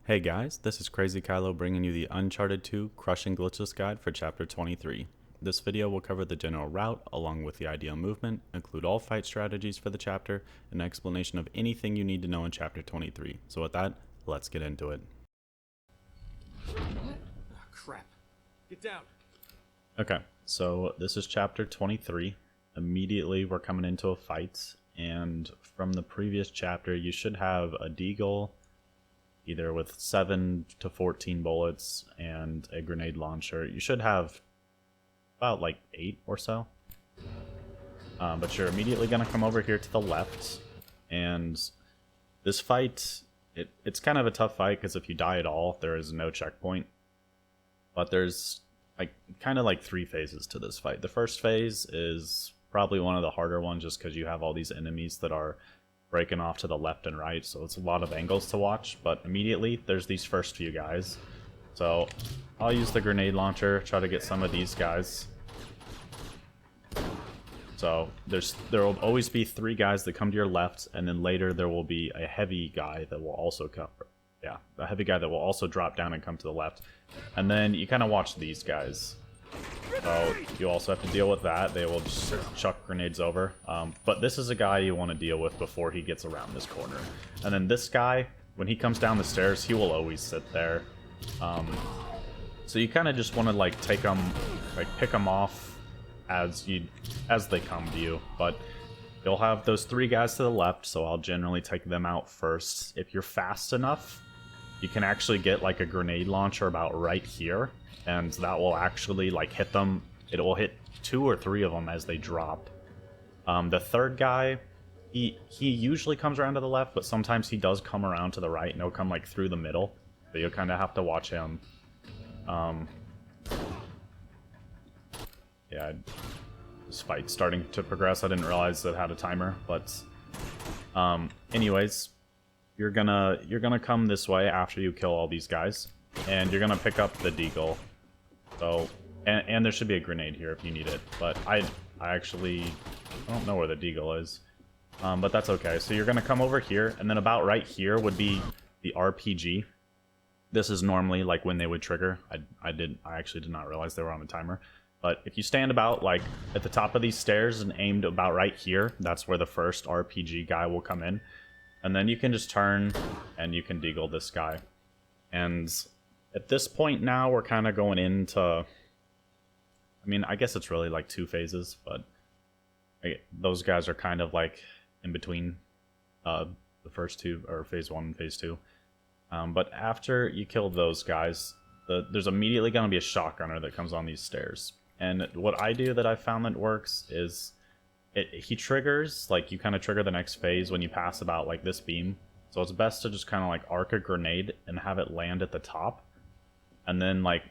Hey guys, this is Crazy Kylo bringing you the Uncharted 2 Crushing Glitchless guide for Chapter 23. This video will cover the general route along with the ideal movement, include all fight strategies for the chapter, and an explanation of anything you need to know in Chapter 23. So with that, let's get into it. Oh, crap. Get down. Okay, so this is Chapter 23. Immediately we're coming into a fight, and from the previous chapter you should have a deagle either with 7 to 14 bullets and a grenade launcher. You should have about like 8 or so. But you're immediately going to come over here to the left. And this fight, it's kind of a tough fight because if you die at all, there is no checkpoint. But there's kind of like 3 phases to this fight. The first phase is probably one of the harder ones just because you have all these enemies that are breaking off to the left and right, so it's a lot of angles to watch. But immediately there's these first few guys, so I'll use the grenade launcher, try to get some of these guys. So there will always be 3 guys that come to your left, and then later there will be a heavy guy that will also come, a heavy guy that will also drop down and come to the left, and then you kind of watch these guys. So you also have to deal with that. They will just chuck grenades over. But this is a guy you want to deal with before he gets around this corner. And then this guy, when he comes down the stairs, he will always sit there. So you kind of just want to like take them, like pick them off as they come to you. But you'll have those 3 guys to the left, so I'll generally take them out first. If you're fast enough, you can actually get like a grenade launcher about right here, and that will actually like hit them. It will hit 2 or 3 of them as they drop. The third guy, he usually comes around to the left, but sometimes he does come around to the right, and he'll come like through the middle. So you'll kind of have to watch him. Yeah, this fight's starting to progress. I didn't realize it had a timer, but anyways, you're gonna come this way after you kill all these guys, and you're gonna pick up the deagle. So, and there should be a grenade here if you need it, but I don't know where the deagle is, but that's okay. So you're gonna come over here, and then about right here would be the RPG. This is normally like when they would trigger. I actually did not realize they were on a timer. But if you stand about like at the top of these stairs and aimed about right here, that's where the first RPG guy will come in. And then you can just turn and you can deagle this guy. And at this point now, we're kind of going into, I mean, I guess it's really like 2 phases, but those guys are kind of like in between the first 2, or phase 1 and phase 2. But after you kill those guys, there's immediately going to be a shotgunner that comes on these stairs. And what I do that I found that works is he triggers, like you kind of trigger the next phase when you pass about like this beam. So it's best to just kind of like arc a grenade and have it land at the top. And then like,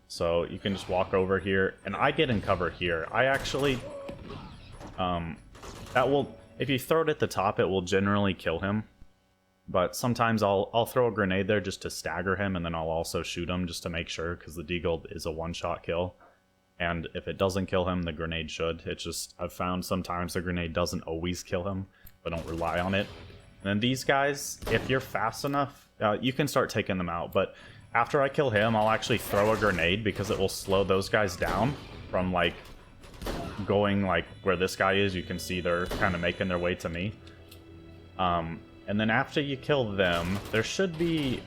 so you can just walk over here, and I get in cover here. I actually, if you throw it at the top, it will generally kill him. But sometimes I'll throw a grenade there just to stagger him, and then I'll also shoot him just to make sure, because the deagle is a one-shot kill. And if it doesn't kill him, the grenade should. It's just, I've found sometimes the grenade doesn't always kill him, but don't rely on it. And then these guys, if you're fast enough, you can start taking them out. But after I kill him, I'll actually throw a grenade because it will slow those guys down from like going like where this guy is. You can see they're kind of making their way to me. And then after you kill them, there should be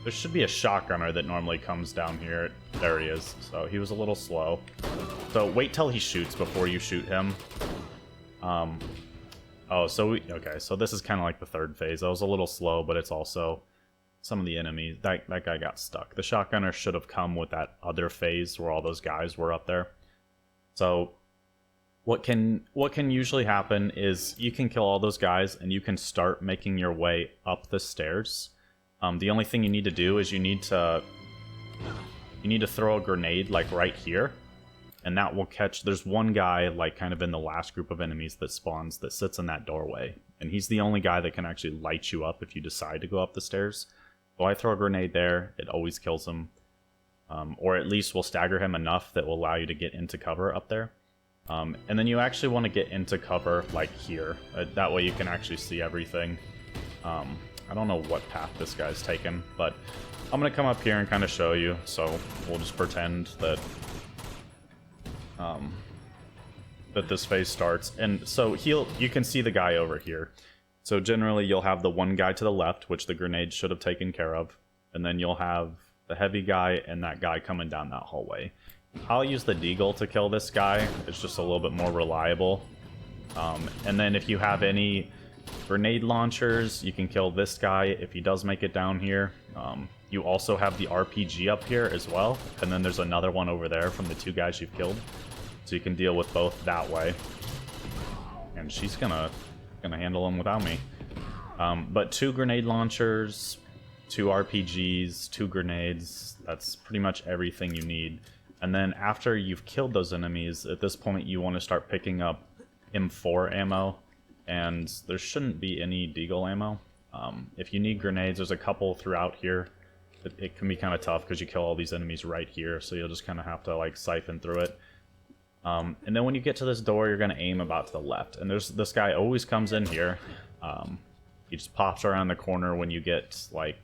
a shotgunner that normally comes down here. There he is. So he was a little slow. So wait till he shoots before you shoot him. Oh, so okay, so this is kind of like the 3rd phase. I was a little slow, but it's also some of the enemies. That guy got stuck. The shotgunner should have come with that other phase where all those guys were up there. So what can usually happen is you can kill all those guys and you can start making your way up the stairs. The only thing you need to do is you need to throw a grenade like right here, and that will catch. There's one guy like kind of in the last group of enemies that spawns that sits in that doorway, and he's the only guy that can actually light you up if you decide to go up the stairs. So I throw a grenade there, it always kills him, or at least will stagger him enough that will allow you to get into cover up there. And then you actually want to get into cover like here. That way you can actually see everything. I don't know what path this guy's taken, but I'm gonna come up here and kind of show you. So we'll just pretend that that this phase starts, and so you can see the guy over here. So generally you'll have the one guy to the left, which the grenade should have taken care of, and then you'll have the heavy guy and that guy coming down that hallway. I'll use the deagle to kill this guy. It's just a little bit more reliable. And then if you have any grenade launchers, you can kill this guy if he does make it down here. You also have the RPG up here as well, and then there's another one over there from the two guys you've killed. So you can deal with both that way. And she's gonna handle him without me. But 2 grenade launchers, 2 RPGs, 2 grenades, that's pretty much everything you need. And then after you've killed those enemies, at this point you want to start picking up M4 ammo, and there shouldn't be any deagle ammo. If you need grenades, there's a couple throughout here. It can be kind of tough because you kill all these enemies right here, so you'll just kind of have to like siphon through it. And then when you get to this door, you're going to aim about to the left, and there's this guy always comes in here. He just pops around the corner when you get like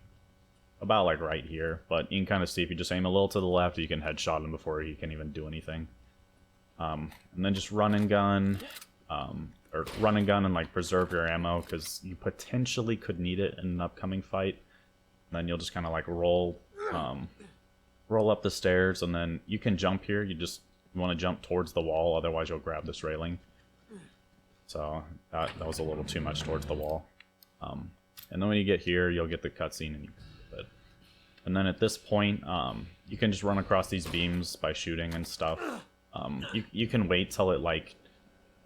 about like right here, but you can kind of see if you just aim a little to the left, you can headshot him before he can even do anything. And then just run and gun, or run and gun and like preserve your ammo, because you potentially could need it in an upcoming fight. And then you'll just kind of like roll up the stairs, and then you can jump here. You want to jump towards the wall, otherwise you'll grab this railing. So that was a little too much towards the wall. And then when you get here, you'll get the cutscene, and and then at this point, you can just run across these beams by shooting and stuff. You can wait till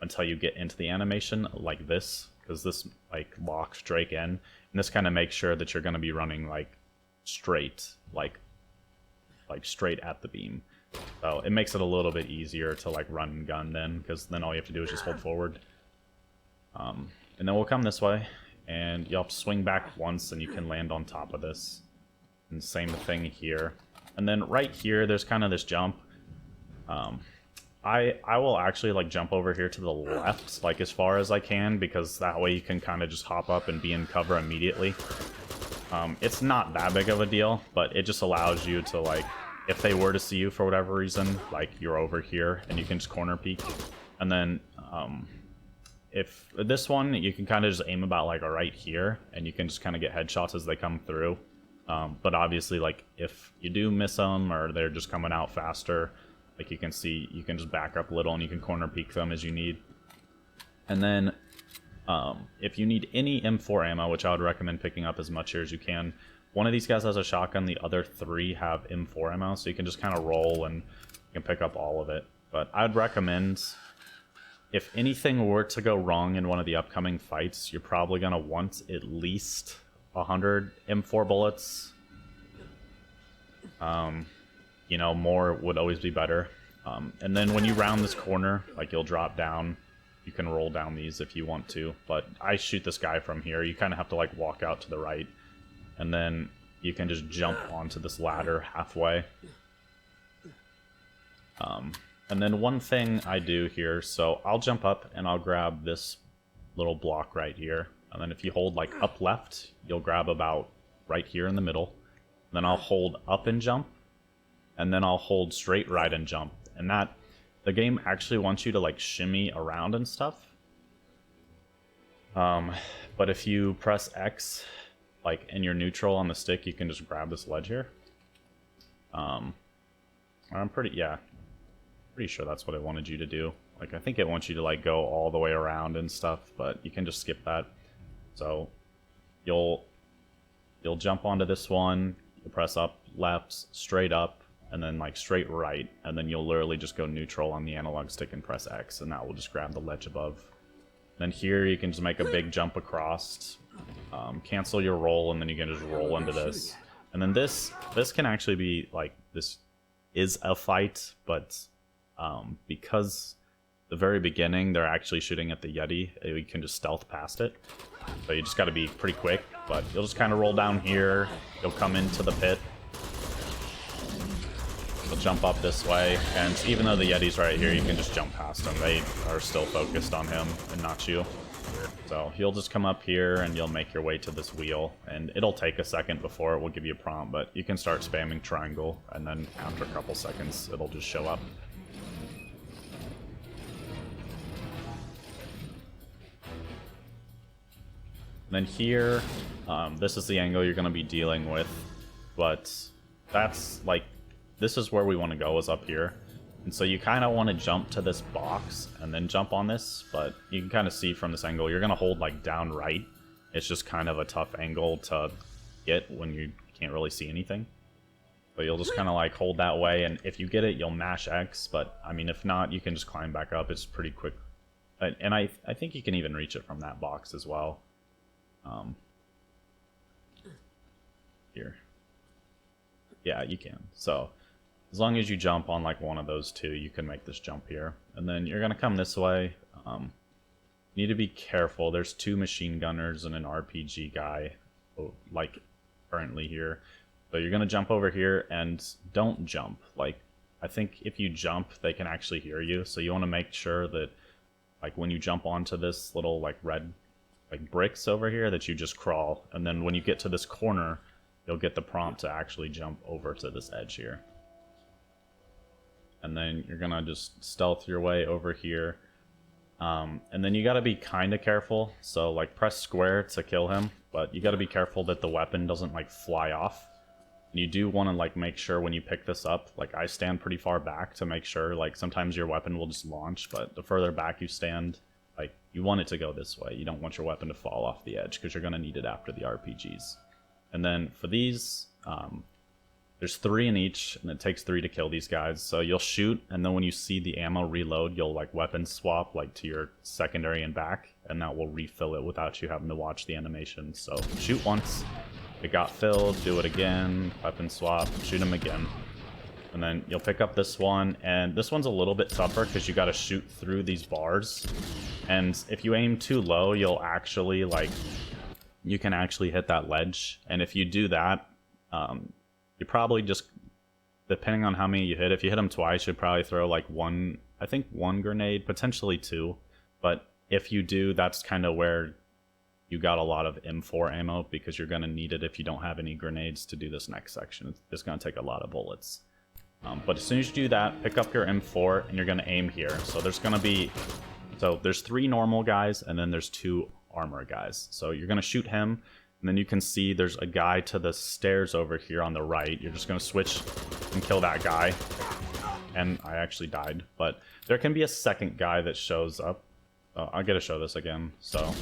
until you get into the animation like this, because this like locks Drake in, and this kind of makes sure that you're going to be running like straight, like straight at the beam. So it makes it a little bit easier to like run and gun then, because then all you have to do is just hold forward. And then we'll come this way, and you'll have to swing back once, and you can land on top of this. And same thing here. And then right here, there's kind of this jump. I will actually like jump over here to the left, like as far as I can, because that way you can kind of just hop up and be in cover immediately. It's not that big of a deal, but it just allows you to like, if they were to see you for whatever reason, like you're over here and you can just corner peek. And then if this one, you can kind of just aim about like right here, and you can just kind of get headshots as they come through. But obviously, like if you do miss them or they're just coming out faster, like you can see, you can just back up a little and you can corner peek them as you need. And then if you need any M4 ammo, which I would recommend picking up as much here as you can, one of these guys has a shotgun, the other 3 have M4 ammo, so you can just kind of roll and you can pick up all of it. But I'd recommend, if anything were to go wrong in one of the upcoming fights, you're probably going to want at least 100 M4 bullets. You know, more would always be better. And then when you round this corner, like you'll drop down, you can roll down these if you want to, but I shoot this guy from here. You kind of have to like walk out to the right, and then you can just jump onto this ladder halfway. And then one thing I do here, so I'll jump up and I'll grab this little block right here, and then if you hold like up left, you'll grab about right here in the middle. Then I'll hold up and jump, and then I'll hold straight right and jump. And that, the game actually wants you to like shimmy around and stuff. But if you press X, like in your neutral on the stick, you can just grab this ledge here. I'm pretty sure that's what it wanted you to do. Like I think it wants you to like go all the way around and stuff, but you can just skip that. So you'll jump onto this one, you'll press up, left, straight up, and then like straight right, and then you'll literally just go neutral on the analog stick and press X, and that will just grab the ledge above. Then here you can just make a big jump across, cancel your roll, and then you can just roll into this. And then this can actually be like, this is a fight, but because the very beginning they're actually shooting at the Yeti, you can just stealth past it. So you just got to be pretty quick, but you'll just kind of roll down here, you'll come into the pit, you'll jump up this way, and even though the Yeti's right here, you can just jump past him. They are still focused on him and not you. So you'll just come up here and you'll make your way to this wheel, and it'll take a second before it will give you a prompt, but you can start spamming triangle, and then after a couple seconds it'll just show up. And then here, this is the angle you're going to be dealing with, but that's like, this is where we want to go, is up here. And so you kind of want to jump to this box and then jump on this, but you can kind of see from this angle, you're going to hold like down right. It's just kind of a tough angle to get when you can't really see anything. But you'll just kind of like hold that way, and if you get it, you'll mash X, but I mean, if not, you can just climb back up. It's pretty quick. And I think you can even reach it from that box as well. Here. Yeah, you can. So as long as you jump on like one of those two, you can make this jump here. And then you're gonna come this way. You need to be careful. There's two machine gunners and an RPG guy, like currently here. So you're gonna jump over here, and don't jump. Like, I think if you jump, they can actually hear you. So you want to make sure that, like, when you jump onto this little like red like bricks over here, that you just crawl, and then when you get to this corner, you'll get the prompt to actually jump over to this edge here. And then you're gonna just stealth your way over here. And then you gotta be kinda careful. So like press square to kill him, but you gotta be careful that the weapon doesn't like fly off. And you do wanna like make sure when you pick this up, like I stand pretty far back to make sure, like sometimes your weapon will just launch, but the further back you stand, like you want it to go this way. You don't want your weapon to fall off the edge, because you're gonna need it after the RPGs. And then for these, there's 3 in each, and it takes 3 to kill these guys. So you'll shoot, and then when you see the ammo reload, you'll like weapon swap like to your secondary and back, and that will refill it without you having to watch the animation. So shoot once, it got filled, do it again, weapon swap, shoot him again. And then you'll pick up this one, and this one's a little bit tougher because you got to shoot through these bars. And if you aim too low, you'll actually like, you can actually hit that ledge. And if you do that, you probably just, depending on how many you hit, if you hit them twice, you'd probably throw like one, I think 1 grenade, potentially 2. But if you do, that's kind of where you got a lot of M4 ammo, because you're going to need it if you don't have any grenades to do this next section. It's going to take a lot of bullets. But as soon as you do that, pick up your M4, and you're going to aim here. So there's going to be, so there's 3 normal guys, and then there's 2 armor guys. So you're going to shoot him, and then you can see there's a guy to the stairs over here on the right. You're just going to switch and kill that guy. And I actually died. But there can be a second guy that shows up. Oh, I got to show this again. So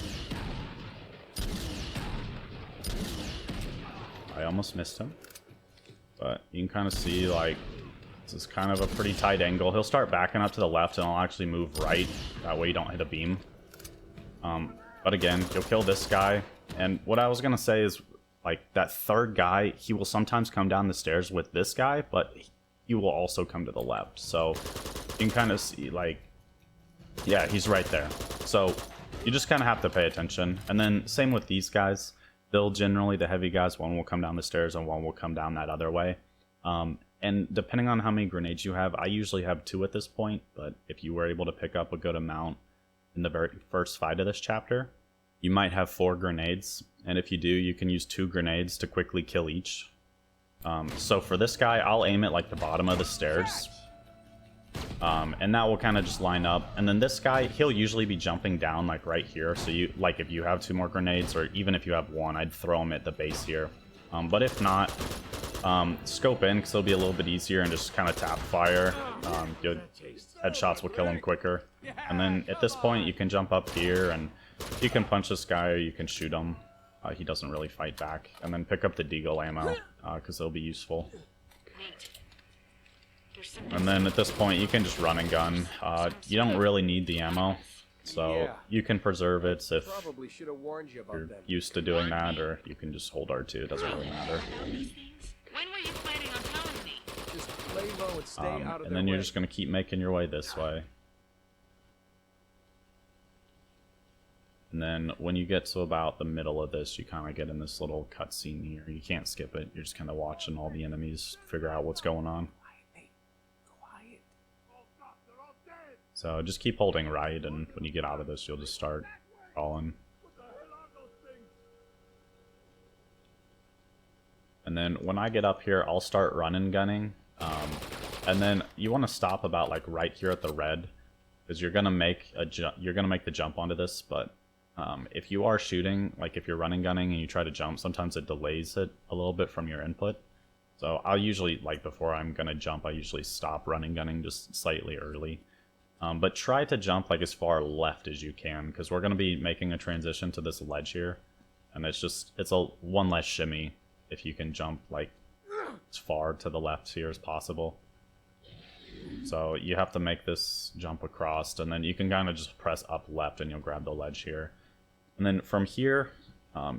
I almost missed him. But you can kind of see, like, this is kind of a pretty tight angle. He'll start backing up to the left, and I'll actually move right. That way you don't hit a beam. But again, you'll kill this guy. And what I was going to say is, like, that third guy, he will sometimes come down the stairs with this guy, but he will also come to the left. So you can kind of see, like, yeah, he's right there. So you just kind of have to pay attention. And then same with these guys. They'll generally, the heavy guys, one will come down the stairs and one will come down that other way. And depending on how many grenades you have, I usually have 2 at this point, but if you were able to pick up a good amount in the very first fight of this chapter, you might have 4 grenades, and if you do, you can use 2 grenades to quickly kill each. So for this guy, I'll aim at like the bottom of the stairs, and that will kind of just line up. And then this guy, he'll usually be jumping down like right here, so you, like, if you have 2 more grenades, or even if you have 1, I'd throw him at the base here. But if not, scope in, because it'll be a little bit easier, and just kind of tap fire. Good headshots will kill him quicker. And then at this point, you can jump up here, and you can punch this guy, or you can shoot him. He doesn't really fight back. And then pick up the deagle ammo, because it'll be useful. And then at this point, you can just run and gun. You don't really need the ammo, so you can preserve it if you're used to doing that, or you can just hold R2. It doesn't really matter. When were you planning on telling me? Just lay low and stay out of and then you're just going to keep making your way this way. And then when you get to about the middle of this, you kind of get in this little cutscene here. You can't skip it. You're just kind of watching all the enemies figure out what's going on. So just keep holding right, and when you get out of this, you'll just start crawling. And then when I get up here, I'll start running gunning. And then you want to stop about like right here at the red, because you're gonna make the jump onto this. But if you are shooting, like if you're running gunning and you try to jump, sometimes it delays it a little bit from your input. So I'll usually, like before I'm gonna jump, I usually stop running gunning just slightly early. But try to jump like as far left as you can, because we're gonna be making a transition to this ledge here, and it's a one less shimmy if you can jump like as far to the left here as possible. So you have to make this jump across, and then you can kind of just press up left and you'll grab the ledge here. And then from here,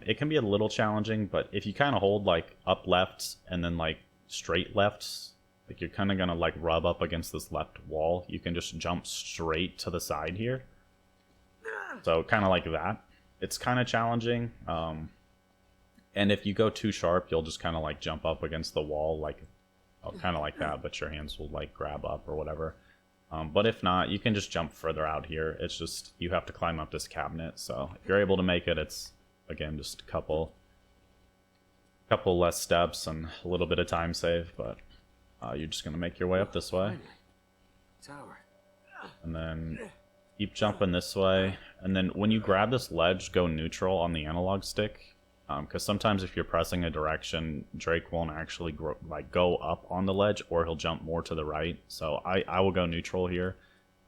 it can be a little challenging, but if you kind of hold like up left and then like straight left, like you're kind of going to like rub up against this left wall, you can just jump straight to the side here. So kind of like that. It's kind of challenging. And if you go too sharp, you'll just kind of like jump up against the wall, like kind of like that, but your hands will like grab up or whatever. But if not, you can just jump further out here. It's just you have to climb up this cabinet. So if you're able to make it, it's again just a couple less steps and a little bit of time save. But you're just gonna make your way up this way, and then keep jumping this way. And then when you grab this ledge, go neutral on the analog stick. Because sometimes if you're pressing a direction, Drake won't actually go up on the ledge, or he'll jump more to the right. So I will go neutral here,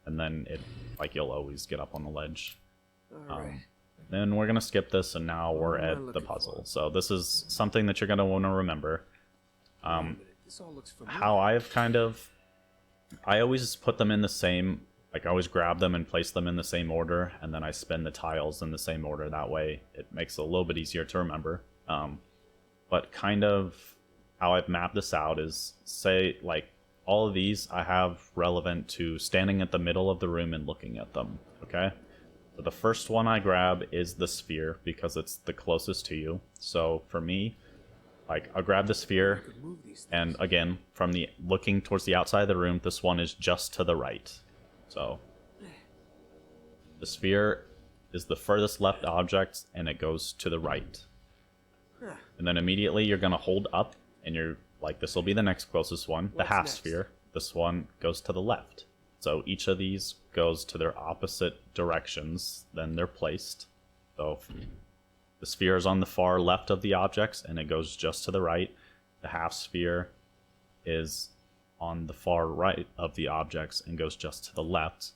and then you'll always get up on the ledge. Then we're gonna skip this, and now we're at the puzzle. So this is something that you're gonna want to remember. How I always put them in the same. Like, I always grab them and place them in the same order, and then I spin the tiles in the same order. That way, it makes it a little bit easier to remember. But kind of how I've mapped this out is, say, like, all of these I have relevant to standing at the middle of the room and looking at them, okay? So the first one I grab is the sphere, because it's the closest to you. So for me, like, I'll grab the sphere, and again, from the looking towards the outside of the room, this one is just to the right. So, the sphere is the furthest left object, and it goes to the right. And then immediately you're going to hold up, and you're like, this will be the next closest one, the half sphere. This one goes to the left. So each of these goes to their opposite directions, then they're placed. So the sphere is on the far left of the objects, and it goes just to the right. The half sphere is on the far right of the objects and goes just to the left.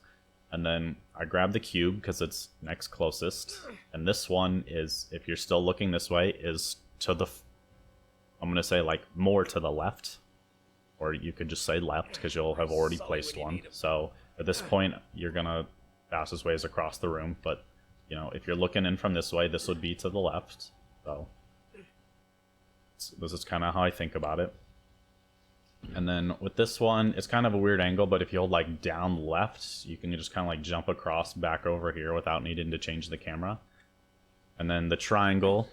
And then I grab the cube because it's next closest, and this one is, if you're still looking this way, is to the, I'm gonna say like more to the left, or you could just say left because you'll have already placed one. So at this point you're gonna fastest ways across the room, but you know, if you're looking in from this way, this would be to the left. So this is kind of how I think about it. And then with this one, it's kind of a weird angle, but if you hold like down left, you can just kind of like jump across back over here without needing to change the camera. And then the triangle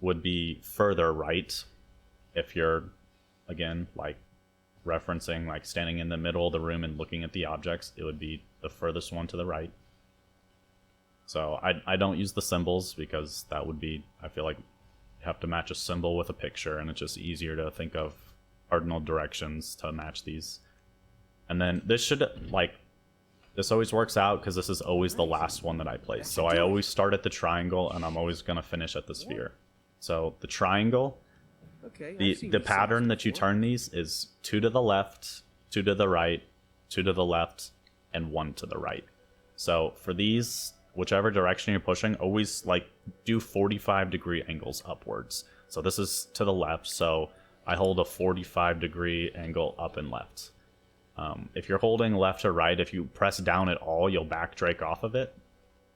would be further right if you're, again, like referencing like standing in the middle of the room and looking at the objects, it would be the furthest one to the right. So I don't use the symbols because that would be, I feel like you have to match a symbol with a picture, and it's just easier to think of cardinal directions to match these. And then this should, like, this always works out because this is always the last one that I place. So I always start at the triangle, and I'm always going to finish at the sphere. So the triangle, the pattern that you turn these is 2 to the left, 2 to the right, 2 to the left, and 1 to the right. So for these, whichever direction you're pushing, always like do 45-degree angles upwards. So this is to the left, so I hold a 45-degree angle up and left. If you're holding left or right, if you press down at all, you'll back Drake off of it.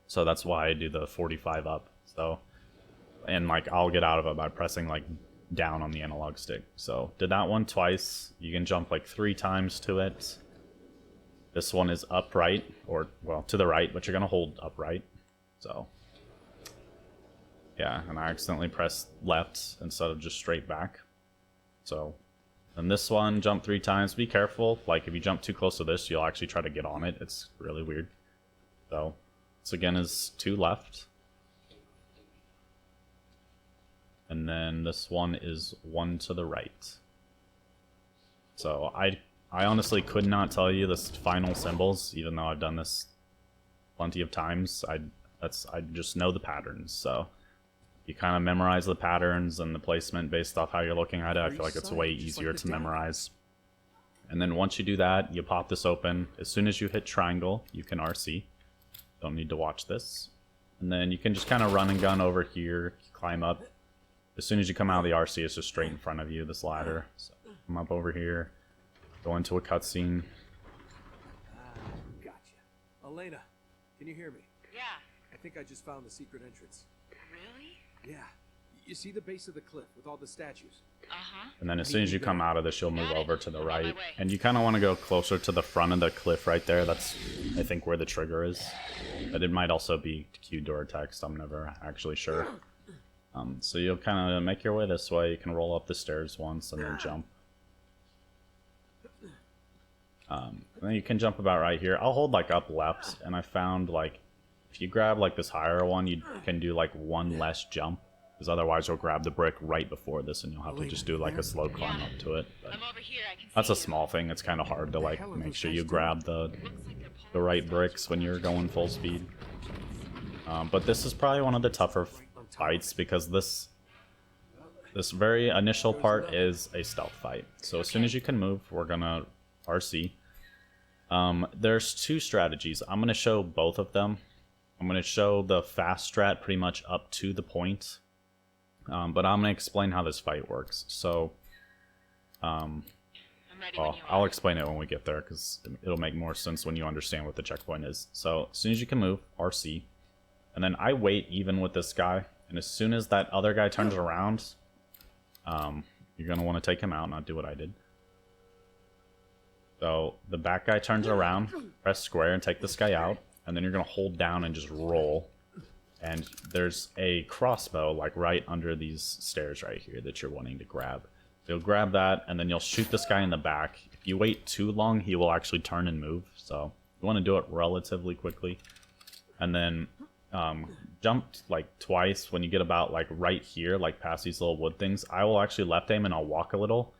So that's why I do the 45 up. So, and like I'll get out of it by pressing like down on the analog stick. So did that one twice. You can jump like 3 times to it. This one is upright, or well, to the right, but you're gonna hold upright. So yeah, and I accidentally pressed left instead of just straight back. So, and this one, jump 3 times. Be careful. Like, if you jump too close to this, you'll actually try to get on it. It's really weird. So, This again is 2 left. And then this one is 1 to the right. So I honestly could not tell you the final symbols, even though I've done this plenty of times. I just know the patterns. So you kind of memorize the patterns and the placement based off how you're looking at it. I feel like it's way easier to memorize. And then once you do that, you pop this open. As soon as you hit triangle, you can RC. Don't need to watch this. And then you can just kind of run and gun over here, climb up. As soon as you come out of the RC, it's just straight in front of you, this ladder. So come up over here, go into a cutscene. Gotcha. Elena, can you hear me? Yeah. I think I just found the secret entrance. Really? Yeah. You see the base of the cliff with all the statues? Uh-huh. And then as soon as you come out of this, you'll move Got it. over to the I'm on my right. way. And you kind of want to go closer to the front of the cliff right there. That's, I think, where the trigger is. But it might also be Q door text. I'm never actually sure. So you'll kind of make your way this way. You can roll up the stairs once and then jump. And then you can jump about right here. I'll hold like up left, and I found like if you grab like this higher one, you can do like 1 less jump, because otherwise you'll grab the brick right before this, and you'll have to just do like a slow climb up to it. But I'm over here. I can that's see a small thing. It's kind of hard to like make sure you grab the Looks like they're right bricks when you're going full speed. But this is probably one of the tougher fights, because this very initial part is a stealth fight. So as soon as you can move, we're gonna RC. There's 2 strategies. I'm gonna show both of them. I'm gonna show the fast strat pretty much up to the point, but I'm gonna explain how this fight works. So I'm ready when you I'll are. explain it when we get there, because it'll make more sense when you understand what the checkpoint is. So as soon as you can move, RC. And then I wait even with this guy. And as soon as that other guy turns around, you're going to want to take him out, not do what I did. So the back guy turns around, press square and take this guy out. And then you're going to hold down and just roll. And there's a crossbow like right under these stairs right here that you're wanting to grab. You'll grab that, and then you'll shoot this guy in the back. If you wait too long, he will actually turn and move. So you want to do it relatively quickly. And then jump like twice when you get about like right here, like past these little wood things. I will actually left aim and I'll walk a little.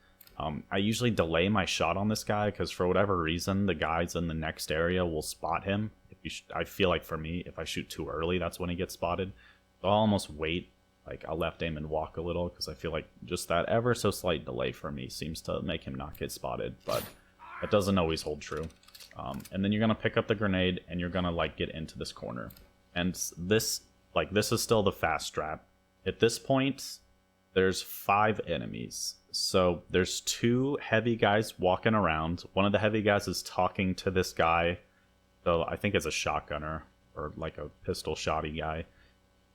I usually delay my shot on this guy because for whatever reason, the guys in the next area will spot him. If you I feel like for me, if I shoot too early, that's when he gets spotted. So I'll almost wait. Like, I'll left aim and walk a little, because I feel like just that ever so slight delay for me seems to make him not get spotted, but that doesn't always hold true. And then you're going to pick up the grenade, and you're going to, like, get into this corner. And this is still the fast strat. At this point, there's 5 enemies. So there's 2 heavy guys walking around. One of the heavy guys is talking to this guy. So I think it's a shotgunner, or like a pistol shotty guy,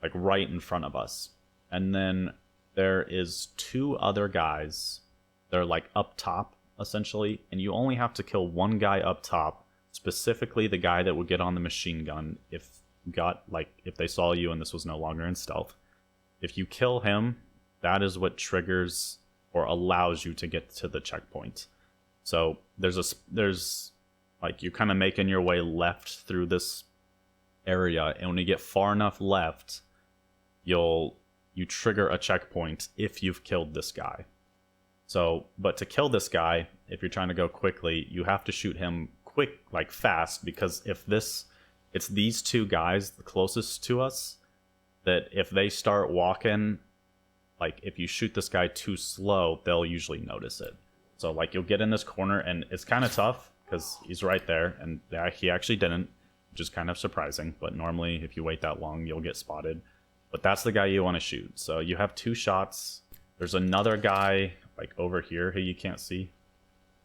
like right in front of us. And then there is 2 other guys. They're like up top, essentially. And you only have to kill 1 guy up top. Specifically the guy that would get on the machine gun if they saw you and this was no longer in stealth. If you kill him, that is what triggers or allows you to get to the checkpoint. So there's like, you're kind of making your way left through this area. And when you get far enough left, you trigger a checkpoint if you've killed this guy. So, but to kill this guy, if you're trying to go quickly, you have to shoot him quick, like fast, because it's these 2 guys, the closest to us, that if they start walking, like if you shoot this guy too slow, they'll usually notice it. So like you'll get in this corner, and it's kind of tough because he's right there, and he actually didn't, which is kind of surprising. But normally if you wait that long, you'll get spotted. But that's the guy you want to shoot. So you have 2 shots. There's another guy like over here who you can't see.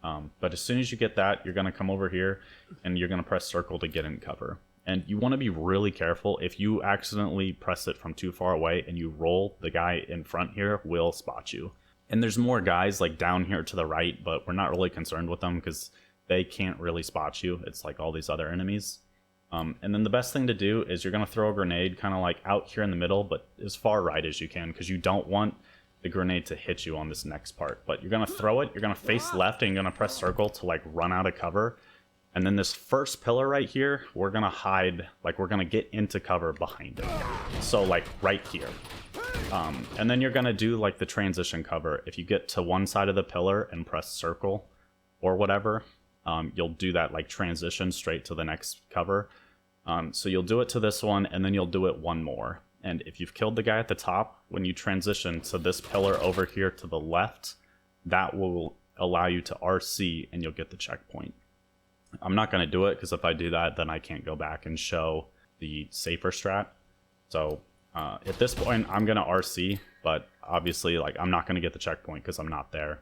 But as soon as you get that, you're going to come over here and you're going to press circle to get in cover. And you want to be really careful. If you accidentally press it from too far away and you roll, the guy in front here will spot you. And there's more guys like down here to the right, but we're not really concerned with them because they can't really spot you. It's like all these other enemies. And then the best thing to do is you're going to throw a grenade kind of like out here in the middle, but as far right as you can, because you don't want the grenade to hit you on this next part. But you're going to throw it, you're going to face left, and you're going to press circle to like run out of cover. And then this first pillar right here, we're gonna hide, like we're gonna get into cover behind it. So like right here. And then you're gonna do like the transition cover. If you get to one side of the pillar and press circle or whatever, you'll do that like transition straight to the next cover. So you'll do it to this one, and then you'll do it one more. And if you've killed the guy at the top, when you transition to this pillar over here to the left, that will allow you to RC and you'll get the checkpoint. I'm not going to do it because if I do that, then I can't go back and show the safer strat. So at this point, I'm going to RC, but obviously like I'm not going to get the checkpoint because I'm not there.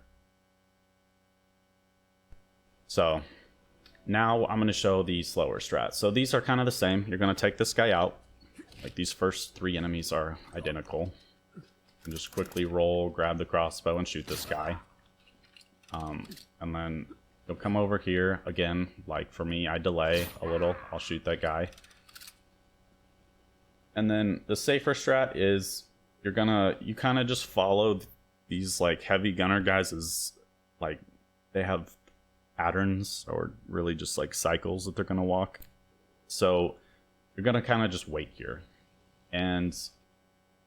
So now I'm going to show the slower strat. So these are kind of the same. You're going to take this guy out. Like these first 3 enemies are identical. And just quickly roll, grab the crossbow, and shoot this guy. And then you'll come over here again. Like for me, I delay a little. I'll shoot that guy. And then the safer strat is you kind of just follow these like heavy gunner guys as like they have patterns or really just like cycles that they're gonna walk. So you're gonna kind of just wait here, and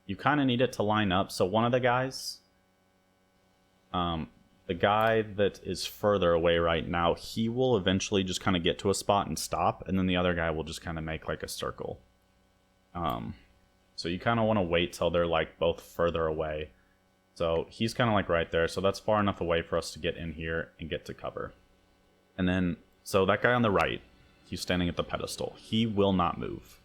you kind of need it to line up. So one of the guys, the guy that is further away right now, he will eventually just kind of get to a spot and stop, and then the other guy will just kind of make like a circle. So you kind of want to wait till they're like both further away. So he's kind of like right there, so that's far enough away for us to get in here and get to cover. And then, so that guy on the right, he's standing at the pedestal. He will not move.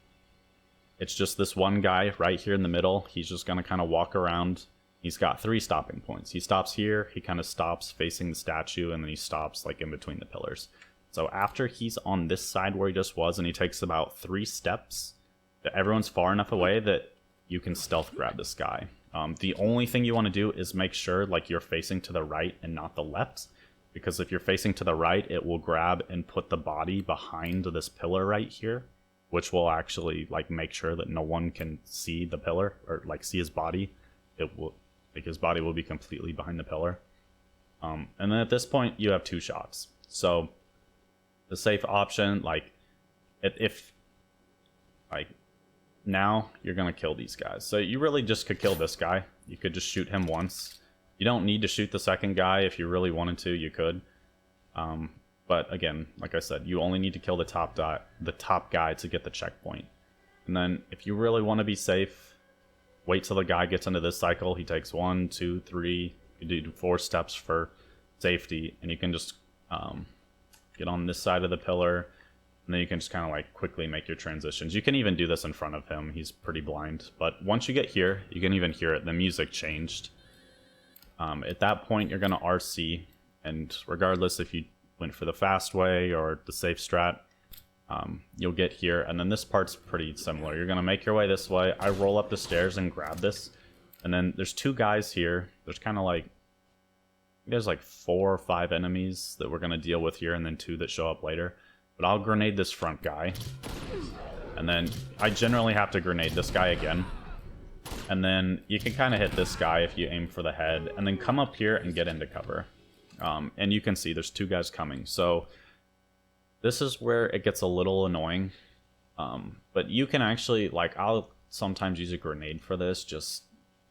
It's just this one guy right here in the middle. He's just going to kind of walk around. He's got 3 stopping points. He stops here, he kind of stops facing the statue, and then he stops like in between the pillars. So after he's on this side where he just was, and he takes about 3 steps, everyone's far enough away that you can stealth grab this guy. The only thing you want to do is make sure like you're facing to the right and not the left, because if you're facing to the right, it will grab and put the body behind this pillar right here, which will actually like make sure that no one can see the pillar or like see his body. It will, like his body will be completely behind the pillar. And then at this point you have 2 shots. So the safe option, like if like now you're gonna kill these guys. So you really just could kill this guy. You could just shoot him once. You don't need to shoot the second guy. If you really wanted to, you could. But again, like I said, you only need to kill the top guy to get the checkpoint. And then if you really want to be safe, wait till the guy gets into this cycle. He takes 1, 2, 3. You do 4 steps for safety, and you can just get on this side of the pillar, and then you can just kind of like quickly make your transitions. You can even do this in front of him. He's pretty blind. But once you get here, you can even hear it. The music changed. At that point, you're going to RC, and regardless if you went for the fast way or the safe strat, you'll get here, and then this part's pretty similar. You're going to make your way this way. I roll up the stairs and grab this, and then there's 2 guys here. There's kind of like, there's like 4 or 5 enemies that we're going to deal with here, and then 2 that show up later. But I'll grenade this front guy, and then I generally have to grenade this guy again. And then you can kind of hit this guy if you aim for the head, and then come up here and get into cover. And you can see there's 2 guys coming. So this is where it gets a little annoying. But you can actually, like, I'll sometimes use a grenade for this just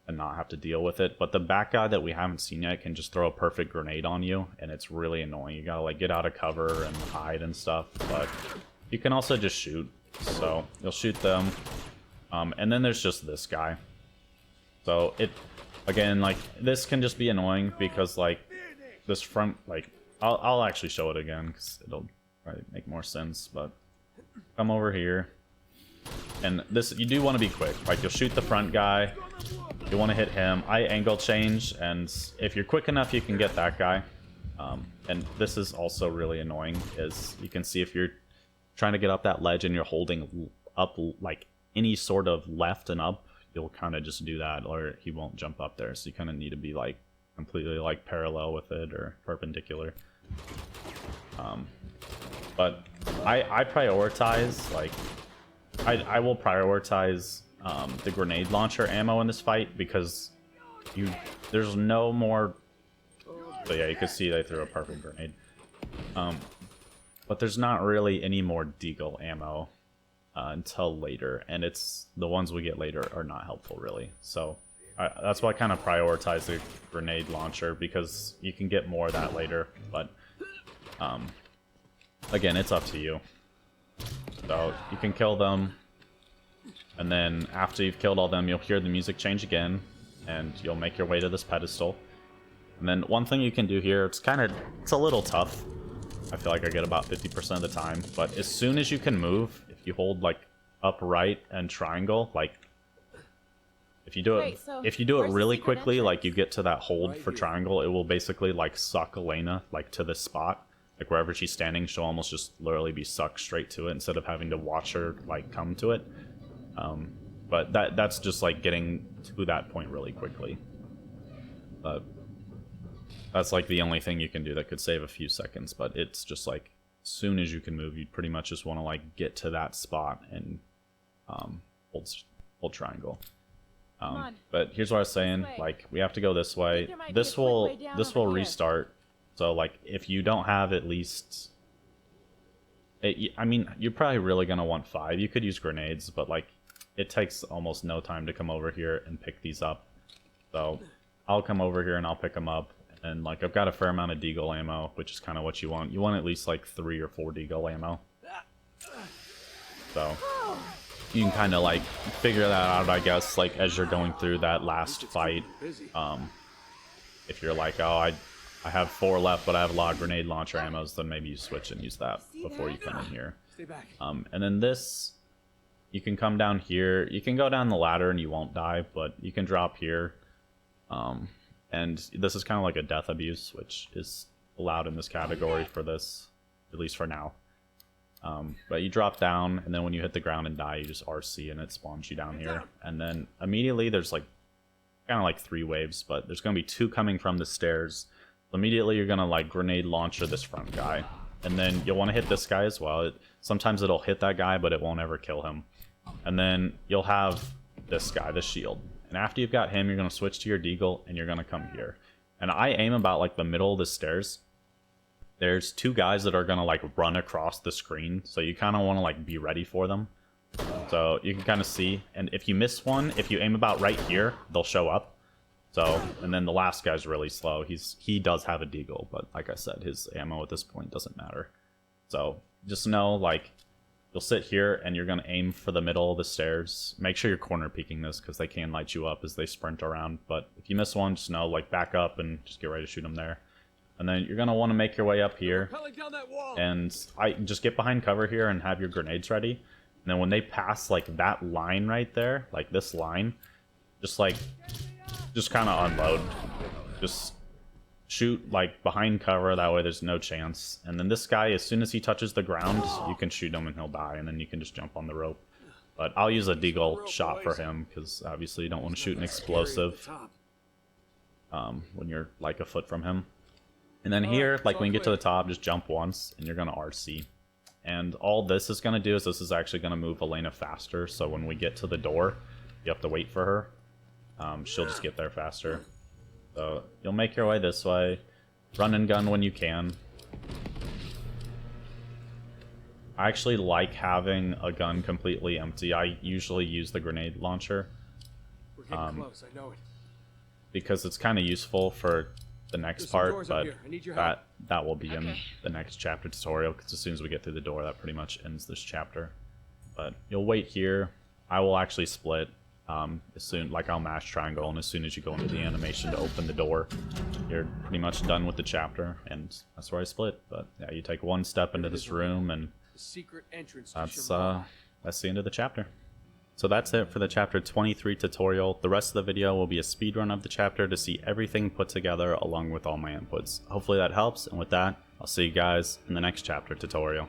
and not have to deal with it. But the back guy that we haven't seen yet can just throw a perfect grenade on you, and it's really annoying. You gotta like get out of cover and hide and stuff. But you can also just shoot. So you'll shoot them. And then there's just this guy. So it, again, like this can just be annoying because like this front, like I'll actually show it again because it'll probably make more sense. But come over here, and this, you do want to be quick. Like you'll shoot the front guy, you want to hit him. I angle change, and if you're quick enough, you can get that guy. And this is also really annoying. Is you can see if you're trying to get up that ledge and you're holding up like any sort of left and up, you'll kind of just do that, or he won't jump up there. So you kind of need to be like completely like parallel with it or perpendicular. But I prioritize, like I will prioritize the grenade launcher ammo in this fight because there's no more. But yeah, you can see they threw a perfect grenade. But there's not really any more deagle ammo until later, and it's the ones we get later are not helpful really. So that's why I kind of prioritize the grenade launcher, because you can get more of that later. But again, it's up to you. So you can kill them, and then after you've killed all them, you'll hear the music change again, and you'll make your way to this pedestal. And then one thing you can do here, it's a little tough. I feel like I get about 50% of the time, but as soon as you can move, if you hold like upright and triangle, like if you do it, if you do it really quickly, like you get to that hold for triangle, it will basically like suck Elena like to this spot, like wherever she's standing, she'll almost just literally be sucked straight to it instead of having to watch her like come to it. But that's just like getting to that point really quickly. But that's like the only thing you can do that could save a few seconds. But it's just like as soon as you can move, you pretty much just want to like get to that spot and hold triangle. But here's what I was saying, like we have to go this way. This will restart. So like if you don't have at least, I mean, you're probably really gonna want 5. You could use grenades, but like it takes almost no time to come over here and pick these up. So I'll come over here and I'll pick them up. And like I've got a fair amount of deagle ammo, which is kind of what you want. You want at least like 3 or 4 deagle ammo. So you can kind of like figure that out, I guess, like as you're going through that last fight. If you're like, oh, I have 4 left, but I have a lot of grenade launcher ammos, then maybe you switch and use that before you come in here. And then this, you can come down here. You can go down the ladder and you won't die, but you can drop here. And this is kind of like a death abuse, which is allowed in this category for this, at least for now. But you drop down, and then when you hit the ground and die, you just RC and it spawns you down here. And then immediately there's like kind of like 3 waves, but there's going to be 2 coming from the stairs. Immediately you're going to like grenade launcher this front guy. And then you'll want to hit this guy as well. Sometimes it'll hit that guy, but it won't ever kill him. And then you'll have this guy, the shield. And after you've got him, you're going to switch to your deagle, and you're going to come here. And I aim about like the middle of the stairs. There's 2 guys that are going to like run across the screen, so you kind of want to like be ready for them. So you can kind of see, and if you miss one, if you aim about right here, they'll show up. So, and then the last guy's really slow. He does have a deagle, but like I said, his ammo at this point doesn't matter. So just know, like, you'll sit here and you're going to aim for the middle of the stairs. Make sure you're corner peeking this, because they can light you up as they sprint around. But if you miss one, just know, like, back up and just get ready to shoot them there. And then you're going to want to make your way up here. And just get behind cover here and have your grenades ready. And then when they pass, like, that line right there, like this line, just kind of unload. Just shoot, like, behind cover. That way there's no chance. And then this guy, as soon as he touches the ground, you can shoot him and he'll die. And then you can just jump on the rope. But I'll use a deagle shot for him, because obviously you don't want to shoot an explosive when you're, like, a foot from him. And then here, like, when you get to the top, just jump once, and you're going to RC. And all this is going to do is this is actually going to move Elena faster. So when we get to the door, you have to wait for her. She'll just get there faster. So you'll make your way this way. Run and gun when you can. I actually like having a gun completely empty. I usually use the grenade launcher. We're getting close, I know it. Because it's kind of useful for the next part, but that will be in the next chapter tutorial, because as soon as we get through the door, that pretty much ends this chapter. But you'll wait here. I will actually split. As soon, like, I'll mash triangle, and as soon as you go into the animation to open the door, you're pretty much done with the chapter, and that's where I split. But yeah, you take one step into this room, and that's the end of the chapter. So that's it for the chapter 23 tutorial. The rest of the video will be a speedrun of the chapter to see everything put together along with all my inputs. Hopefully that helps, and with that, I'll see you guys in the next chapter tutorial.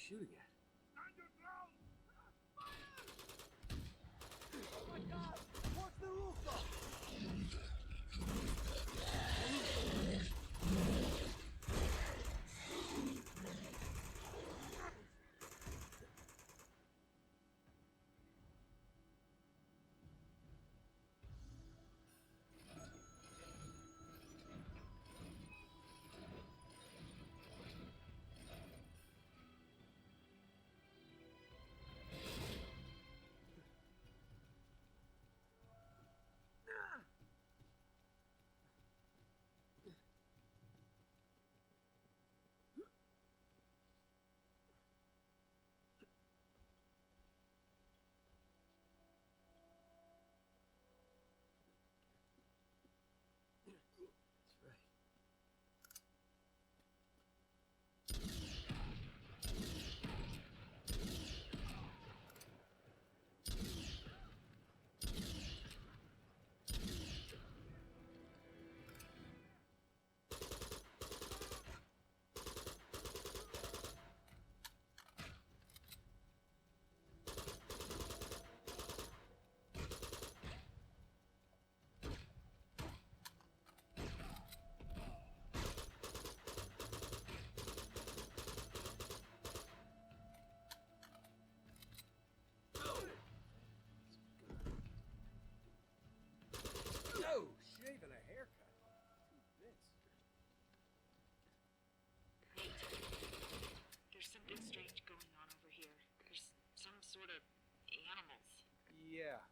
shooting at? Stand your ground! Oh my god! What's the roof? That's right. No! Shave and a haircut. 2 bits. There's something strange going on over here. There's some sort of animals. Yeah.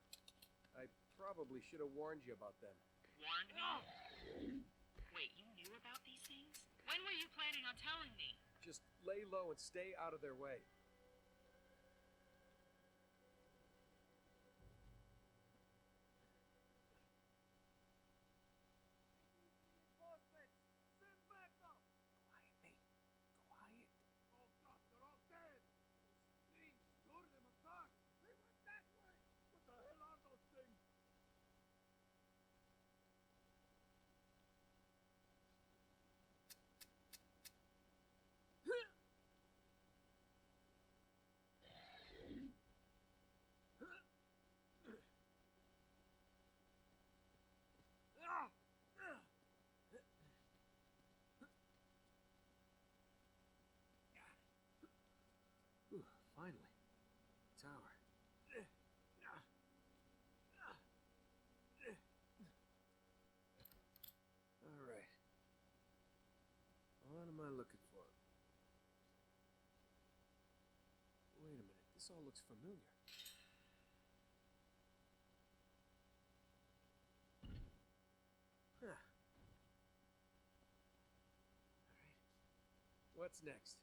I probably should have warned you about them. Warned me? Wait, you knew about these things? When were you planning on telling me? Just lay low and stay out of their way. Send back up! Quiet, mate. Quiet. Oh god, they're all dead! Please, lure them apart! They went that way! What the hell are those things? Ooh, finally. Tower. All right. What am I looking for? Wait a minute. This all looks familiar. Huh. All right. What's next?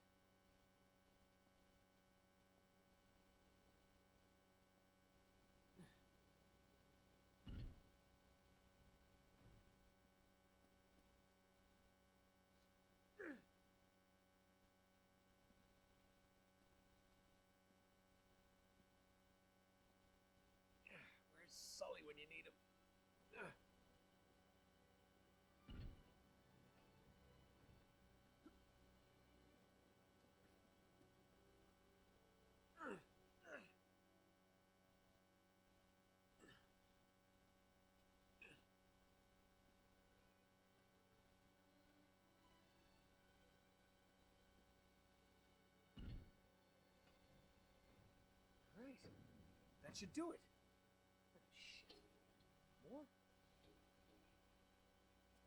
Where's Sully when you need him? Right. That should do it. Oh, shit. More?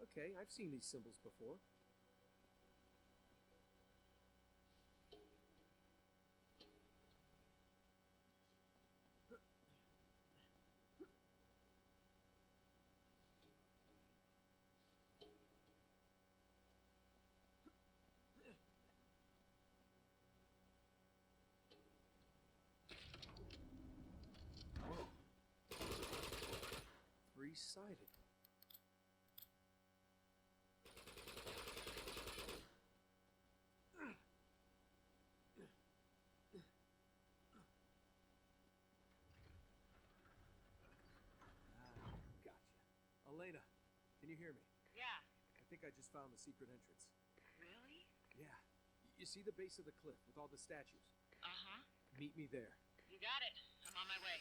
Okay, I've seen these symbols before. Whoa. 3-sided. Gotcha. Elena, can you hear me? Yeah. I think I just found the secret entrance. Really? Yeah. You see the base of the cliff with all the statues? Uh-huh. Meet me there. You got it. I'm on my way.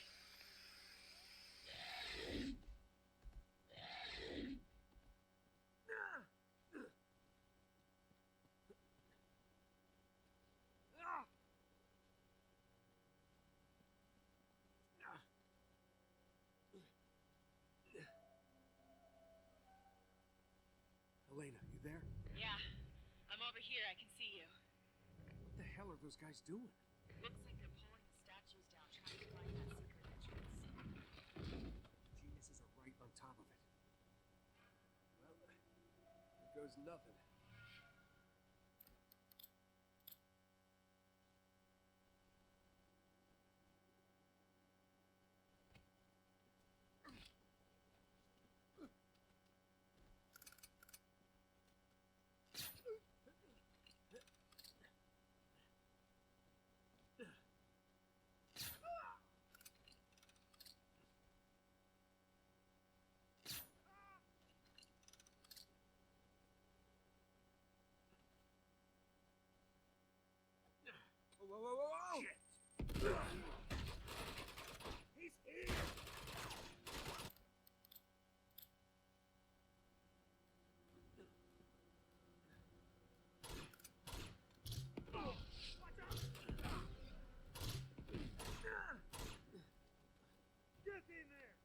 Elena, you there? Yeah. I'm over here. I can see you. What the hell are those guys doing? Looks like they're pulling the statues down, trying to find that secret entrance. Geniuses are right on top of it. Well, here goes nothing. Whoa, whoa, whoa, whoa! Shit! He's here! Get in there!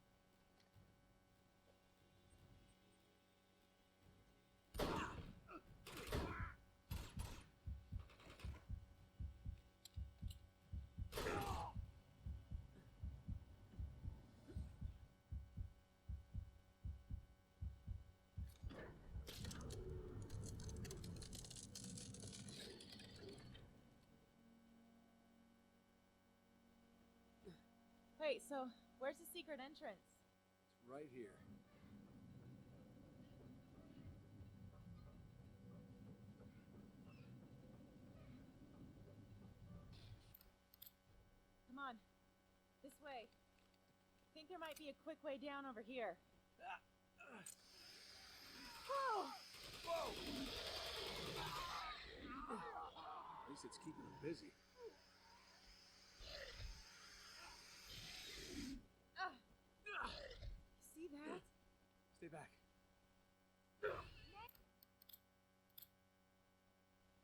Wait, so where's the secret entrance? It's right here. Come on. This way. I think there might be a quick way down over here. Oh! Whoa! At least it's keeping them busy. See that? Stay back.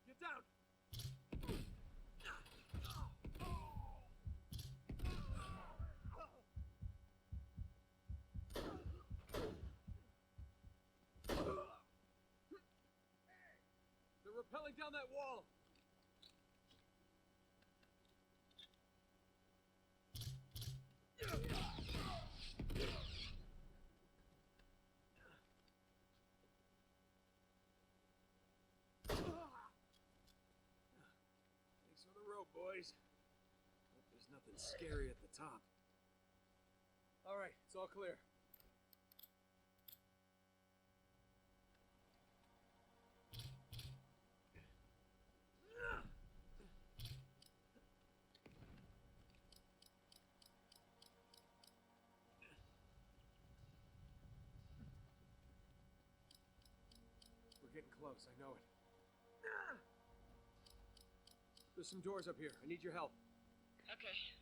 Get down! They're rappelling down that wall! Thanks for the rope, boys. Hope there's nothing scary at the top. Alright, it's all clear. We're getting close, I know it. There's some doors up here. I need your help. Okay.